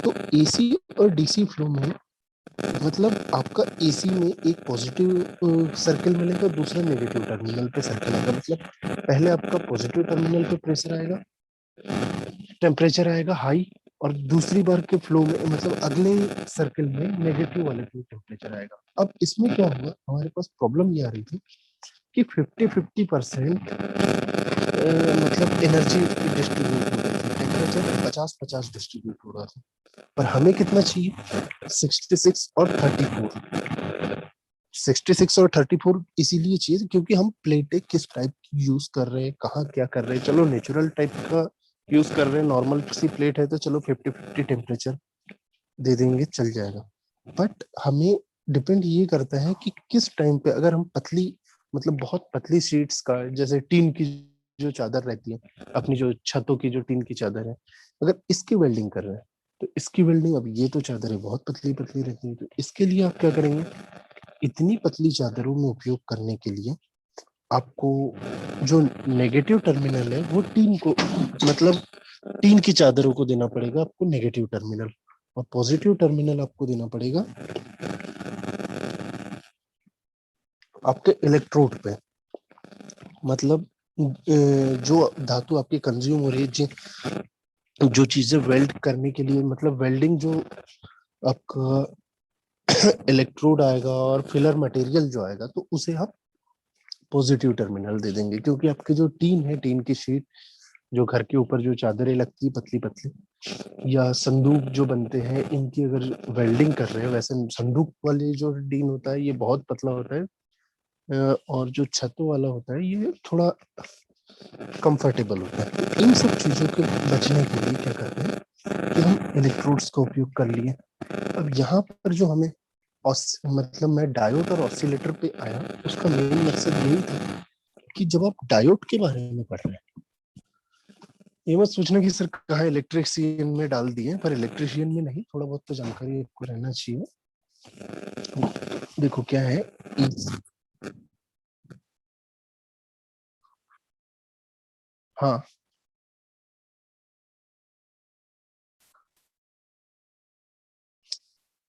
तो एसी और डीसी फ्लो में मतलब आपका एसी में एक पॉजिटिव सर्किल मिलेगा, दूसरा नेगेटिव टर्मिनल पे सर्किल आएगा। मतलब पहले आपका पॉजिटिव टर्मिनल पे प्रेशर आएगा, टेम्परेचर आएगा हाई, और दूसरी बार के फ्लो में मतलब अगले सर्किल में नेगेटिव वाले पे टेम्परेचर आएगा। अब इसमें क्या हुआ, हमारे पास प्रॉब्लम ये आ रही थी कि 50-50% मतलब एनर्जी डिस्ट्रीब्यूट हो रही थी, टेम्परेचर 50-50 डिस्ट्रीब्यूट हो रहा था, पर हमें कितना चाहिए, 66 और 34। 66 और 34 इसीलिए चाहिए क्योंकि हम प्लेटें किस टाइप की यूज कर रहे हैं, कहाँ क्या कर रहे हैं। चलो नेचुरल टाइप का यूज कर रहे हैं, नॉर्मल सी प्लेट है तो चलो 50-50 टेम्परेचर दे देंगे, चल जाएगा। बट हमें डिपेंड ये करता है कि किस टाइम पे, अगर हम पतली, मतलब बहुत पतली शीट्स का, जैसे टीन की जो चादर रहती है, अपनी जो छतों की जो टीन की चादर है, अगर इसकी वेल्डिंग कर रहे हैं तो इसकी वेल्डिंग, अब ये तो चादर है बहुत पतली पतली रहती है, तो इसके लिए आप क्या करेंगे, इतनी पतली चादरों में उपयोग करने के लिए आपको जो नेगेटिव टर्मिनल है वो टीन को, मतलब टीन की चादरों को देना पड़ेगा आपको नेगेटिव टर्मिनल, और पॉजिटिव टर्मिनल आपको देना पड़ेगा आपके इलेक्ट्रोड पे। मतलब जो धातु आपकी कंज्यूम हो रही है, जो चीजें वेल्ड करने के लिए, मतलब वेल्डिंग जो आपका इलेक्ट्रोड आएगा और फिलर मटेरियल जो आएगा, तो उसे आप पॉजिटिव टर्मिनल दे देंगे। क्योंकि आपकी जो टीन है, टीन की शीट, जो घर के ऊपर जो चादरें लगती है पतली पतली, या संदूक जो बनते हैं, इनकी अगर वेल्डिंग कर रहे हैं, वैसे संदूक वाले जो टीन होता है ये बहुत पतला होता है, और जो छतों वाला होता है ये थोड़ा कंफर्टेबल होता है। तो इन सब चीजों के बचने के लिए क्या करते हैं कि हम इलेक्ट्रोड्स का उपयोग कर लिए। अब यहाँ पर जो हमें मतलब मैं डायोड और ऑसिलेटर पे आया, उसका मेन मकसद यही था कि जब आप डायोड के बारे में पढ़ रहे हैं, ये मत सोचना कि सर कहाँ इलेक्ट्रिशियन में डाल दिए, पर इलेक्ट्रिशियन में नहीं, थोड़ा बहुत तो जानकारी आपको रहना चाहिए। देखो क्या है, हाँ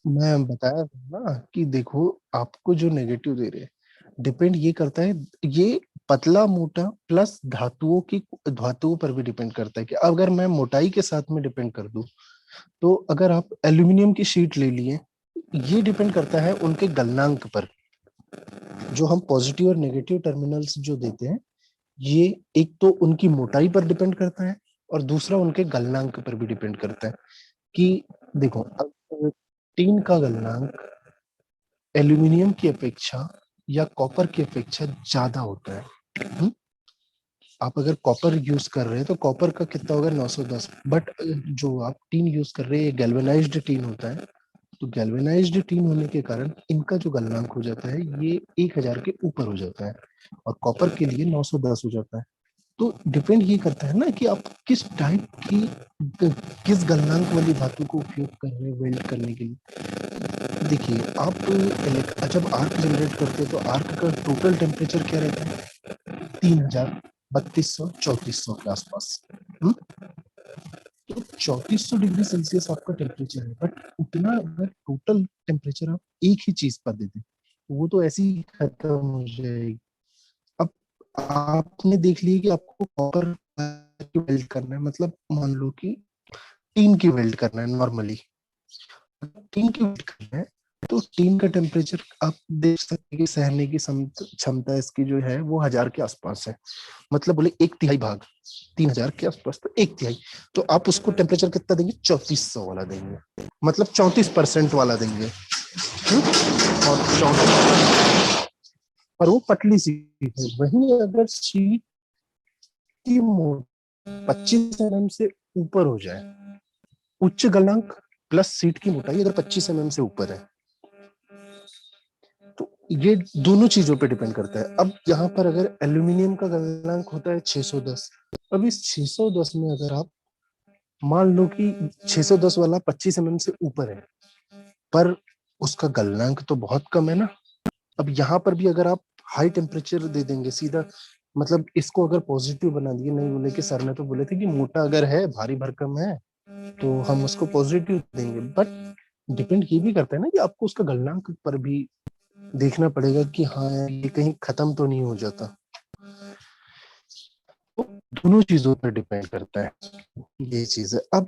मैं बताया था ना कि देखो, आपको जो नेगेटिव दे रहे हैं डिपेंड ये करता है, ये पतला मोटा प्लस धातुओं पर भी डिपेंड करता है कि अगर मैं मोटाई के साथ में डिपेंड कर दूं, तो अगर आप एल्यूमिनियम की शीट ले लिए, ये डिपेंड करता है उनके गलनांक पर। जो हम पॉजिटिव और नेगेटिव टर्मिनल्स जो देते हैं, ये एक तो उनकी मोटाई पर डिपेंड करता है, और दूसरा उनके गलनांक पर भी डिपेंड करता है। कि देखो, अब टीन का गलनांक एल्यूमिनियम की अपेक्षा या कॉपर की अपेक्षा ज्यादा होता है। आप अगर कॉपर यूज कर रहे हैं तो कॉपर का कितना होगा, 910। बट जो आप टीन यूज कर रहे हैं गैल्वेनाइज्ड टीन होता है, तो गैल्वेनाइज्ड टीन होने के कारण इनका जो गलनांक हो जाता है ये 1000 के ऊपर हो जाता है, और कॉपर के लिए 910 हो जाता है। तो डिपेंड ये करता है ना कि आप किस टाइप की किस गलनांक वाली धातु को उपयोग कर रहे हैं वेल्ड करने के लिए। देखिए आप जब आर्क जनरेट करते हैं तो आर्क का टोटल टेम्परेचर क्या रहता है 3000 3200 3400 के आसपास। हम्म? तो 3400 डिग्री सेल्सियस आपका टेम्परेचर है, बट उतना अगर टोटल टेम्परेचर आप एक ही चीज पर देते तो वो तो ऐसे ही खत्म हो जाएगी। अब आपने देख लिया कि आपको कॉपर वेल्ड करना है, मतलब मान लो कि टीन की वेल्ड करना है नॉर्मली, टीन की वेल्ड करना है तो टीन का टेम्परेचर आप देख सकते हैं कि सहने की क्षमता इसकी जो है वो 1000 के आसपास है, मतलब बोले एक तिहाई भाग 3000 के आसपास, तो एक तिहाई। तो आप उसको टेम्परेचर कितना देंगे 3400 वाला देंगे, मतलब 34% वाला देंगे। और 34, पर वो पतली शीट है। वहीं अगर शीट की मोटाई 25 mm से ऊपर हो जाए, उच्च गलनांक प्लस सीट की मोटाई अगर 25 mm से ऊपर है, तो ये दोनों चीजों पे डिपेंड करता है। अब यहाँ पर अगर एल्यूमिनियम का गलनांक होता है 610, अब इस 610 में अगर आप मान लो कि 610 वाला 25 mm से ऊपर है, पर उसका गलनांक तो बहुत कम है ना। अब यहाँ पर भी अगर आप हाई टेम्परेचर दे देंगे सीधा, मतलब इसको अगर पॉजिटिव बना दिए, नहीं बोले कि सर ने तो बोले थे कि मोटा अगर है भारी भरकम है तो हम उसको पॉजिटिव देंगे, बट डिपेंड ये भी करता है ना कि आपको उसका गलनांक पर भी देखना पड़ेगा कि हाँ ये कहीं खत्म तो नहीं हो जाता। तो दोनों चीजों पर डिपेंड करता है ये चीज है। अब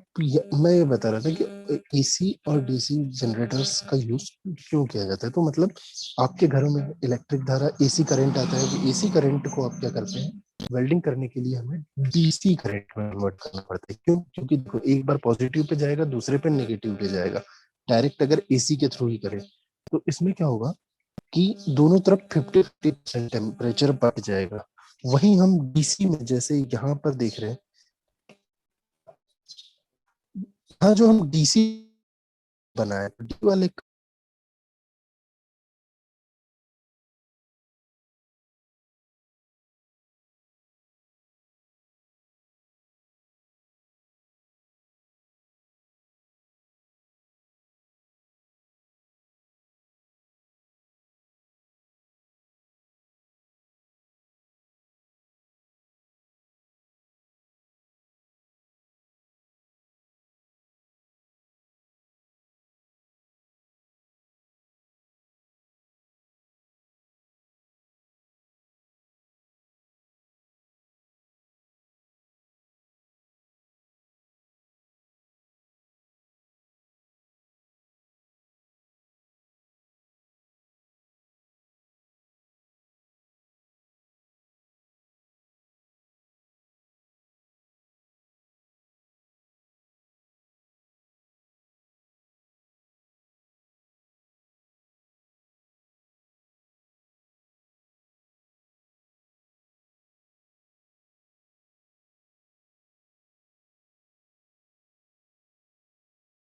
मैं ये बता रहा था कि एसी और डीसी जनरेटर्स का यूज क्यों किया जाता है, तो मतलब आपके घरों में इलेक्ट्रिक धारा एसी करंट आता है, तो एसी करंट को आप क्या करते हैं वेल्डिंग करने के लिए हमें डीसी करंट में कन्वर्ट करना पड़ता है। क्यों? क्योंकि देखो एक बार पॉजिटिव पे जाएगा दूसरे पे नेगेटिव पे जाएगा, डायरेक्ट अगर एसी के थ्रू ही करें तो इसमें क्या होगा कि दोनों तरफ 50-50% टेम्परेचर बढ़ जाएगा। वहीं हम डीसी में जैसे यहाँ पर देख रहे हैं, हाँ जो हम डीसी बनाए डी वाले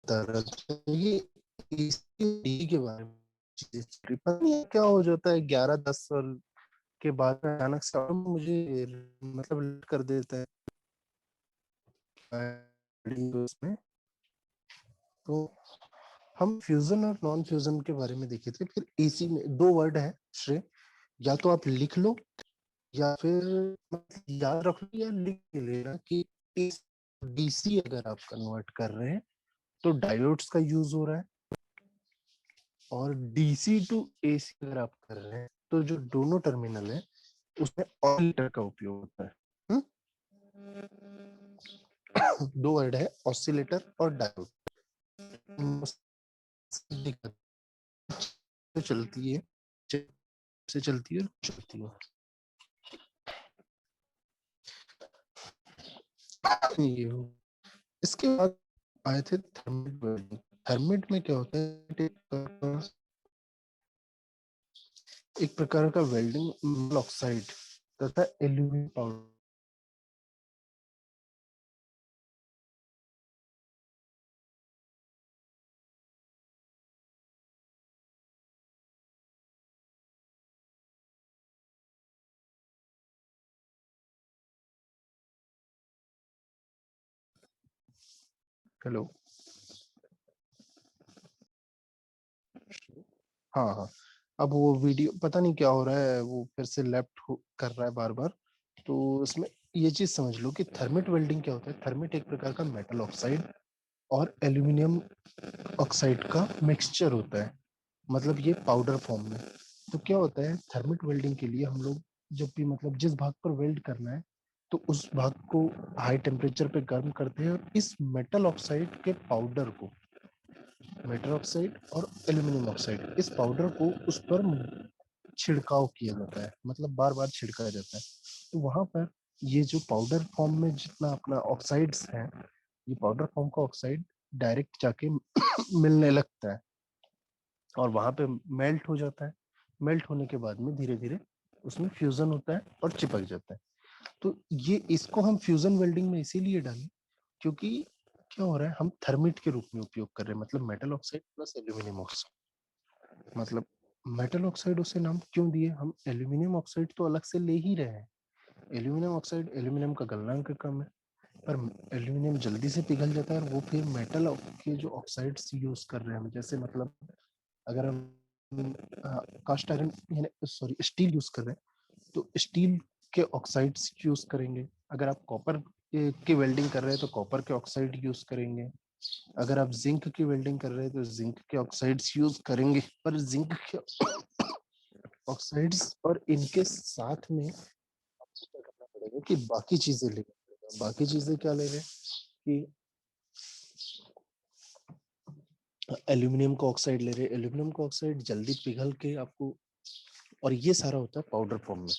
तरह ये इसी के बारे में पता नहीं क्या हो जाता है 11-10 साल के बाद में अचानक से मुझे मतलब कर देता है उसमें। तो हम फ्यूजन और नॉन फ्यूजन के बारे में देखे थे, फिर एसी में दो वर्ड है श्रेय, या तो आप लिख लो या फिर मतलब याद रख लो या लिख के लेना कि डीसी अगर आप कन्वर्ट कर रहे हैं तो डायोड्स का यूज हो रहा है, और डीसी टू एसी अगर आप कर रहे हैं तो जो दोनों टर्मिनल है उसमें ऑसिलेटर का उपयोग होता है। दो वर्ड है ऑसिलेटर और डायोड। चलती है से चलती है और चलती है ये हो। इसके बाद आए थे थर्मिट वेल्डिंग। थर्मिट में क्या होता है एक प्रकार का वेल्डिंग ऑक्साइड तथा एल्यूमिनियम पाउडर हेलो। हाँ हाँ, अब वो वीडियो पता नहीं क्या हो रहा है, वो फिर से लेफ्ट कर रहा है बार बार। तो इसमें ये चीज समझ लो कि थर्मिट वेल्डिंग क्या होता है। थर्मिट एक प्रकार का मेटल ऑक्साइड और एल्यूमिनियम ऑक्साइड का मिक्सचर होता है, मतलब ये पाउडर फॉर्म में। तो क्या होता है, थर्मिट वेल्डिंग के लिए हम लोग जब भी मतलब जिस भाग पर वेल्ड करना है तो उस भाग को हाई टेम्परेचर पे गर्म करते हैं, और इस मेटल ऑक्साइड के पाउडर को, मेटल ऑक्साइड और एल्यूमिनियम ऑक्साइड, इस पाउडर को उस पर छिड़काव किया जाता है, मतलब बार बार छिड़काया जाता है। तो वहां पर ये जो पाउडर फॉर्म में जितना अपना ऑक्साइड्स हैं, ये पाउडर फॉर्म का ऑक्साइड डायरेक्ट जाके मिलने लगता है और वहां पे मेल्ट हो जाता है। मेल्ट होने के बाद में धीरे धीरे उसमें फ्यूजन होता है और चिपक जाता है। तो ये इसको हम फ्यूजन वेल्डिंग में इसीलिए डालें क्योंकि क्या हो रहा है, हम थर्मिट के रूप में उपयोग कर रहे हैं, मतलब metal oxide plus aluminium oxide. मतलब मेटल ऑक्साइड उसे नाम क्यों दिए, हम एल्यूमिनियम ऑक्साइड तो अलग से ले ही रहे हैं। एल्यूमिनियम ऑक्साइड, एल्यूमिनियम का गलनांक कम है, पर एल्यूमिनियम जल्दी से पिघल जाता है, और वो फिर मेटल के जो ऑक्साइड्स यूज कर रहे हैं हम, जैसे मतलब अगर हम कास्ट आयरन यानी सॉरी स्टील यूज कर रहे हैं तो स्टील के ऑक्साइड्स यूज करेंगे। अगर आप कॉपर की वेल्डिंग कर रहे हैं तो कॉपर के ऑक्साइड यूज करेंगे। अगर आप जिंक की वेल्डिंग कर रहे हैं तो जिंक के ऑक्साइड्स यूज करेंगे। पर जिंक के ऑक्साइड्स और इनके साथ में आपको क्या करना पड़ेगा कि बाकी चीजें लेना पड़ेगा। बाकी चीजें क्या ले रहे हैं कि एल्यूमिनियम का ऑक्साइड ले रहे हैं। एल्यूमिनियम का ऑक्साइड जल्दी पिघल के आपको, और ये सारा होता है पाउडर फॉर्म में।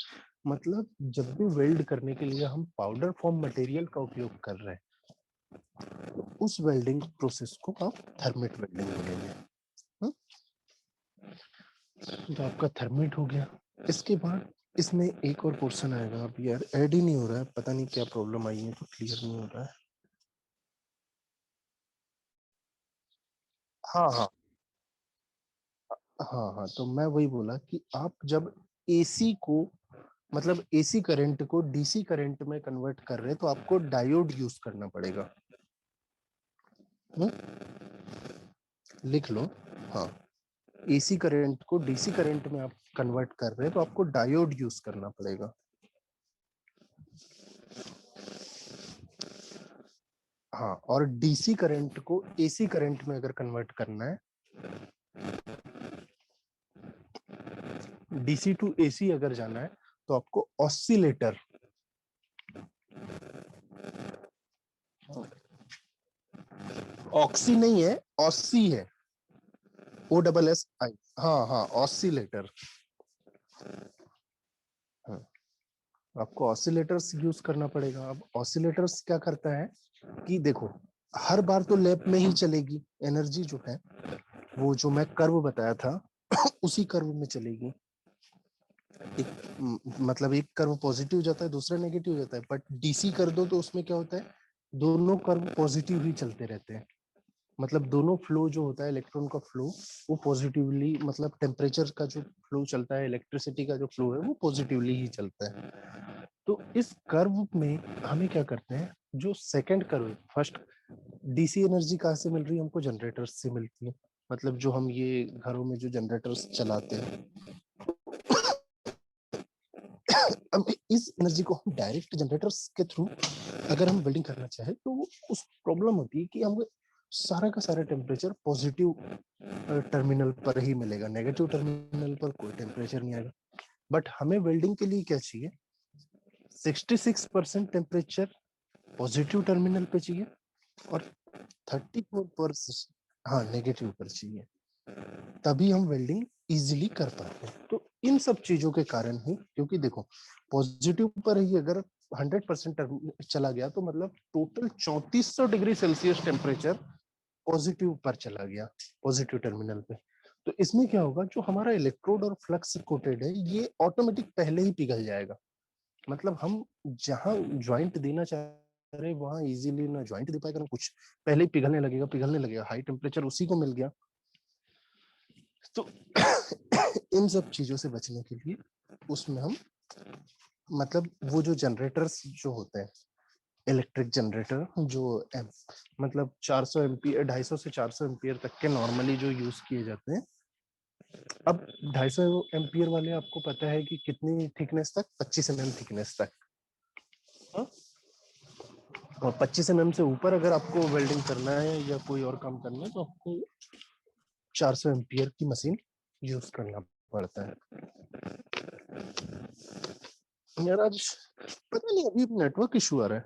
मतलब जब भी वेल्ड करने के लिए हम पाउडर फॉर्म मटेरियल का उपयोग कर रहे हैं तो उस वेल्डिंग प्रोसेस को आप थर्मिट वेल्डिंग बोलेंगे। हम्म? तो आपका थर्मिट हो गया। इसके बाद इसमें एक और पोर्शन आएगा, अब यार ऐड ही नहीं हो रहा है, पता नहीं क्या प्रॉब्लम आई है तो क्लियर नहीं हो रहा है। हाँ हाँ हाँ हाँ, तो मैं वही बोला कि आप जब एसी को, मतलब एसी करंट को डीसी करंट में कन्वर्ट कर रहे हैं तो आपको डायोड यूज करना पड़ेगा। हम्म? लिख लो। हाँ, एसी करंट को डीसी करंट में आप कन्वर्ट कर रहे हैं तो आपको डायोड यूज करना पड़ेगा। हाँ, और डीसी करंट को एसी करंट में अगर कन्वर्ट करना है, डीसी टू एसी अगर जाना है तो आपको ऑसिलेटर, ऑक्सी नहीं है, ऑसी है, ओ डबल एस आई। हाँ हाँ, ऑसिलेटर। हाँ, आपको ऑसिलेटर्स यूज करना पड़ेगा। अब ऑसिलेटर्स क्या करता है कि देखो, हर बार तो लैप में ही चलेगी एनर्जी जो है, वो जो मैं कर्व बताया था उसी कर्व में चलेगी। मतलब एक कर्व पॉजिटिव जाता है, दूसरा नेगेटिव जाता है, बट डीसी कर दो तो उसमें क्या होता है, दोनों कर्व पॉजिटिव ही चलते रहते हैं। मतलब दोनों फ्लो जो होता है, इलेक्ट्रॉन का फ्लो, वो पॉजिटिवली, मतलब टेम्परेचर का जो फ्लो चलता है, इलेक्ट्रिसिटी का जो फ्लो है वो पॉजिटिवली ही चलता है। तो इस कर्व में हमें क्या करते हैं, जो second curve, first DC energy कहाँ से मिल रही है हमको, जनरेटर्स से मिलती है। मतलब जो हम ये घरों में जो जनरेटर्स चलाते हैं, अब इस एनर्जी को हम डायरेक्ट जनरेटर्स के थ्रू अगर हम बिल्डिंग करना चाहे तो उस प्रॉब्लम होती है कि हमको सारा का सारा टेम्परेचर पॉजिटिव टर्मिनल पर ही मिलेगा, नेगेटिव टर्मिनल पर कोई टेम्परेचर नहीं आएगा। बट हमें वेल्डिंग के लिए क्या चाहिए, 66% टेम्परेचर पॉजिटिव टर्मिनल पे चाहिए और 34%, हाँ, नेगेटिव पर चाहिए। तभी हम वेल्डिंग इजीली कर पाते हैं। तो इन सब चीजों के कारण ही, क्योंकि देखो पॉजिटिव पर ही अगर 100% चला गया तो मतलब total 3400 degree Celsius temperature positive पर चला गया, पॉजिटिव टर्मिनल पे। तो इसमें क्या होगा, जो हमारा इलेक्ट्रोड और फ्लक्स कोटेड है ये ऑटोमेटिक पहले ही पिघल जाएगा। मतलब हम जहां ज्वाइंट देना चाह रहे हैं वहां इजीली ना ज्वाइंट दे पाएगा ना कुछ, पहले ही पिघलने लगेगा, हाई टेम्परेचर उसी को मिल गया। तो इन सब चीजों से बचने के लिए उसमें हम, मतलब वो जो जनरेटर्स जो होते हैं, इलेक्ट्रिक जनरेटर जो मतलब 400 एम्पियर 250 से 400 एम्पियर तक के नॉर्मली जो यूज किए जाते हैं। अब 250 एम्पियर वाले आपको पता है कि कितनी थिकनेस तक, 25 mm थिकनेस तक। हाँ? और 25 mm से ऊपर अगर आपको वेल्डिंग करना है या कोई और काम करना है तो आपको 400 एम्पियर की मशीन यूज करना पड़ता है। यार आज पता नहीं, अभी नेटवर्क इशू आ रहा है,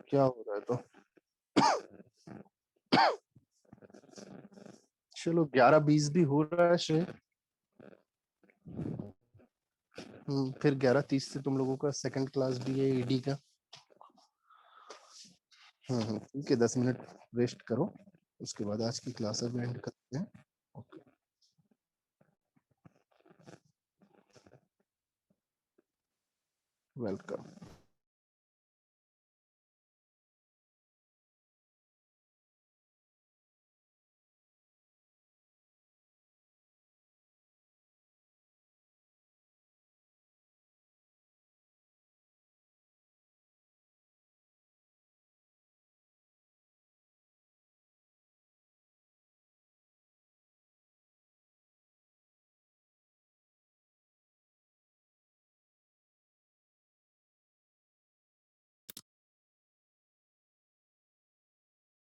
क्या हो रहा है तो। चलो 11:20 भी हो रहा है शायद। फिर 11:30 से तुम लोगों का सेकंड क्लास भी है ईडी का। ठीक है, 10 मिनट वेस्ट करो, उसके बाद आज की क्लास अब एंड करते हैं। Okay, welcome.